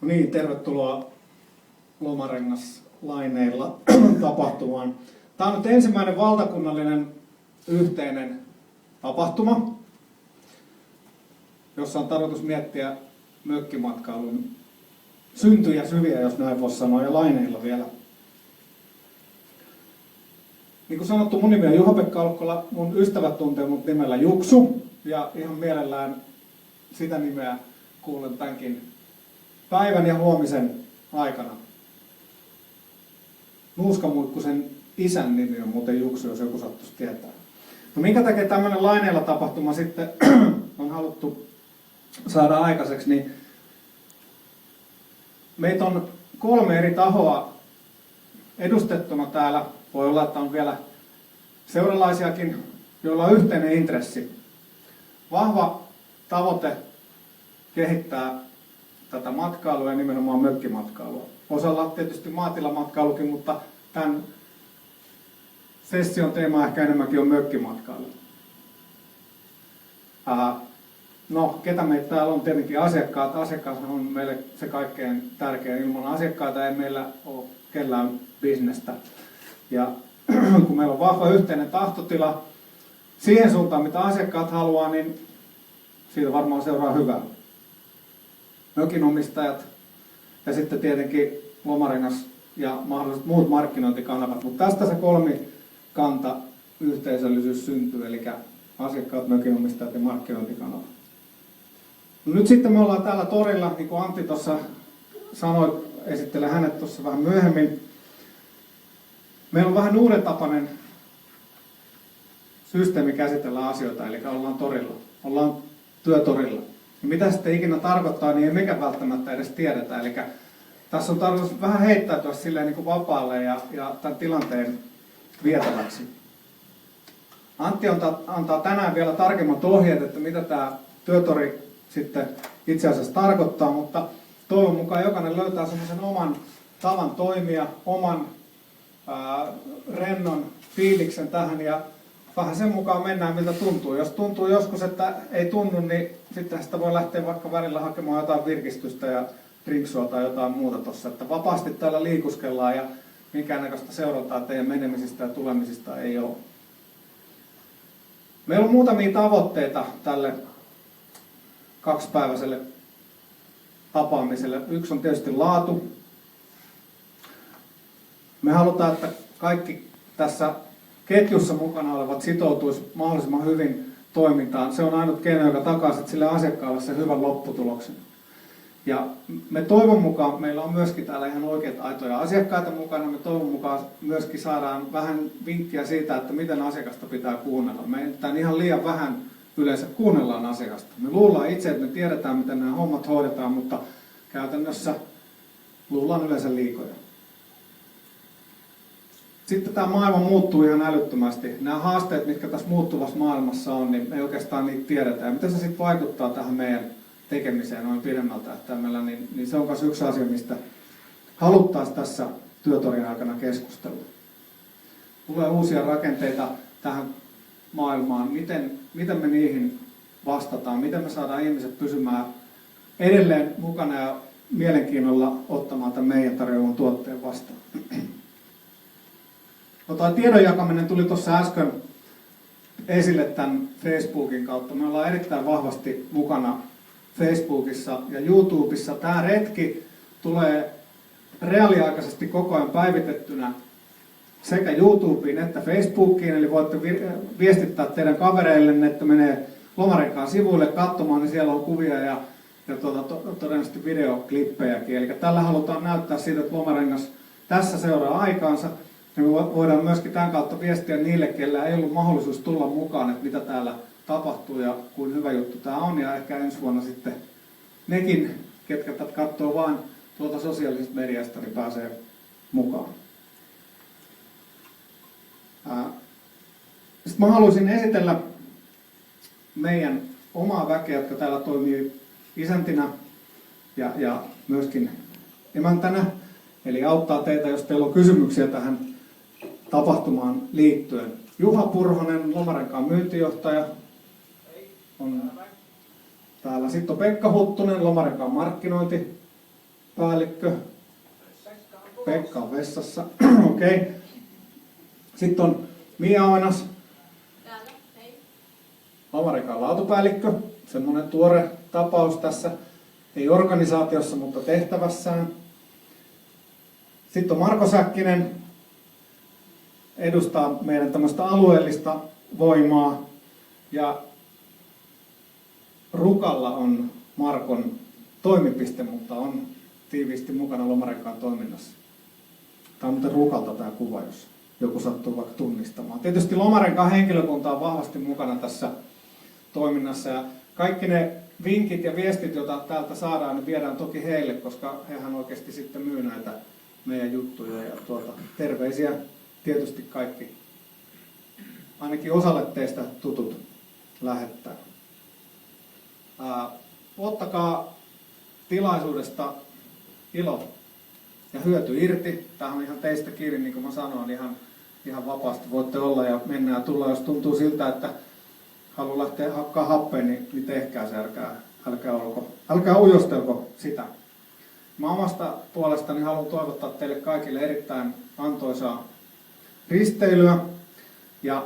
No niin, tervetuloa Lomarengas-laineilla tapahtumaan. Tämä on nyt ensimmäinen valtakunnallinen yhteinen tapahtuma, jossa on tarkoitus miettiä mökkimatkailun syntyjä syviä, jos näin voisi sanoa, ja laineilla vielä. Niin kuin sanottu, mun nimi on Juha-Pekka Alkkola, mun ystävät tuntee mut nimellä Juksu, ja ihan mielellään sitä nimeä kuulen tämänkin päivän ja huomisen aikana. Nuuskamuikkusen isän nimi on muuten Juksu, jos joku sattuisi tietää. No minkä takia tämmöinen laineilla tapahtuma sitten on haluttu saada aikaiseksi, niin meitä on 3 eri tahoa edustettuna täällä. Voi olla, että on vielä seuralaisiakin, joilla on yhteinen intressi. Vahva tavoite kehittää tätä matkailua ja nimenomaan mökkimatkailua. Osalla tietysti maatilamatkailukin, mutta tämän session teema ehkä enemmänkin on mökkimatkailu. No, ketä meitä täällä on? Tietenkin asiakkaat. Asiakkaat on meille se kaikkein tärkein. Ilman asiakkaita ei meillä ole kellään bisnestä. Ja kun meillä on vahva yhteinen tahtotila siihen suuntaan, mitä asiakkaat haluaa, niin siitä varmaan seuraa hyvää. Mökinomistajat ja sitten tietenkin Lomarengas ja mahdolliset muut markkinointikanavat. Mutta tästä se kolmikanta yhteisöllisyys syntyy, eli asiakkaat, mökinomistajat ja markkinointikanavat. No nyt sitten me ollaan täällä torilla, niin kuin Antti tuossa sanoi, esittelen hänet tuossa vähän myöhemmin. Meillä on vähän uuden tapainen systeemi käsitellä asioita, eli ollaan torilla, ollaan työtorilla. Ja mitä sitten ikinä tarkoittaa, niin ei mekään välttämättä edes tiedetä. Eli tässä on tarkoitus vähän heittäytyä silleen niin kuin vapaalle ja tämän tilanteen vietäväksi. Antti antaa tänään vielä tarkemmat ohjeet, että mitä tämä työtori sitten itse asiassa tarkoittaa, mutta toivon mukaan jokainen löytää semmoisen oman tavan toimia, oman rennon fiiliksen tähän ja vähän sen mukaan mennään, miltä tuntuu. Jos tuntuu joskus, että ei tunnu, niin sitten sitä voi lähteä vaikka välillä hakemaan jotain virkistystä ja drinksua tai jotain muuta tuossa. Että vapaasti täällä liikuskellaan ja minkäännäköistä seurantaa teidän menemisistä ja tulemisista ei ole. Meillä on muutamia tavoitteita tälle 2-päiväiselle tapaamiselle. Yksi on tietysti laatu. Me halutaan, että kaikki tässä ketjussa mukana olevat sitoutuisi mahdollisimman hyvin toimintaan. Se on ainut keino, joka takaa sille asiakkaalle sen hyvän lopputuloksen. Ja me toivon mukaan, meillä on myöskin täällä ihan oikeat aitoja asiakkaita mukana, me toivon mukaan myöskin saadaan vähän vinkkiä siitä, että miten asiakasta pitää kuunnella. Me ihan liian vähän yleensä kuunnellaan asiakasta. Me luullaan itse, että me tiedetään, miten nämä hommat hoidetaan, mutta käytännössä luullaan yleensä liikoja. Sitten tämä maailma muuttuu ihan älyttömästi. Nämä haasteet, mitkä tässä muuttuvassa maailmassa on, niin me ei oikeastaan niitä tiedetä. Ja miten se sitten vaikuttaa tähän meidän tekemiseen noin pidemmältä tähtäimellä, niin se on myös yksi asia, mistä haluttaisiin tässä työtorin aikana keskustella. Tulee uusia rakenteita tähän maailmaan. Miten me niihin vastataan? Miten me saadaan ihmiset pysymään edelleen mukana ja mielenkiinnolla ottamaan tämän meidän tarjoaman tuotteen vastaan? Tiedon jakaminen tuli tuossa äsken esille tämän Facebookin kautta. Me ollaan erittäin vahvasti mukana Facebookissa ja YouTubessa. Tämä retki tulee reaaliaikaisesti koko ajan päivitettynä sekä YouTubeen että Facebookiin. Eli voitte viestittää teidän kavereille, että menee Lomarenkaan sivuille katsomaan, niin siellä on kuvia ja todennäköisesti videoklippejäkin. Eli tällä halutaan näyttää siitä, että Lomarengas tässä seuraa aikaansa. Ja me voidaan myöskin tämän kautta viestiä niille, kellä ei ollut mahdollisuus tulla mukaan, että mitä täällä tapahtuu ja kuin hyvä juttu tämä on. Ja ehkä ensi vuonna sitten nekin, ketkä katsoo vain tuolta sosiaalisesta mediasta, niin pääsee mukaan. Sitten mä haluaisin esitellä meidän omaa väkeä, jotka täällä toimii isäntinä ja myöskin emäntänä. Eli auttaa teitä, jos teillä on kysymyksiä tähän tapahtumaan liittyen. Juha Purhonen, Lomarenkaan myyntijohtaja, on täällä. Sitten on Pekka Huttunen, Lomarenkaan markkinointipäällikkö. Pekka on vessassa. Okei. Okay. Sitten on Mia Oinas, Lomarenkaan laatupäällikkö. Semmoinen tuore tapaus tässä, ei organisaatiossa, mutta tehtävässään. Sitten on Marko Säkkinen, edustaa meidän tämmöistä alueellista voimaa. Ja Rukalla on Markon toimipiste, mutta on tiiviisti mukana Lomarenkaan toiminnassa. Tämä on muuten Rukalta tämä kuva, jos joku sattuu vaikka tunnistamaan. Tietysti Lomarenkaan henkilökunta on vahvasti mukana tässä toiminnassa. Ja kaikki ne vinkit ja viestit, joita täältä saadaan, niin viedään toki heille, koska hehän oikeasti sitten myy näitä meidän juttuja. Ja terveisiä tietysti kaikki, ainakin osalle teistä tutut, lähettää. Ottakaa tilaisuudesta ilo ja hyöty irti. Tämähän on ihan teistä kiinni, niin kuin mä sanoin, ihan vapaasti voitte olla ja mennä ja tulla. Jos tuntuu siltä, että haluaa lähteä hakkaa happeen, niin tehkää se, älkää ujostelko sitä. Mä omasta puolestani haluan toivottaa teille kaikille erittäin antoisaa risteilyä ja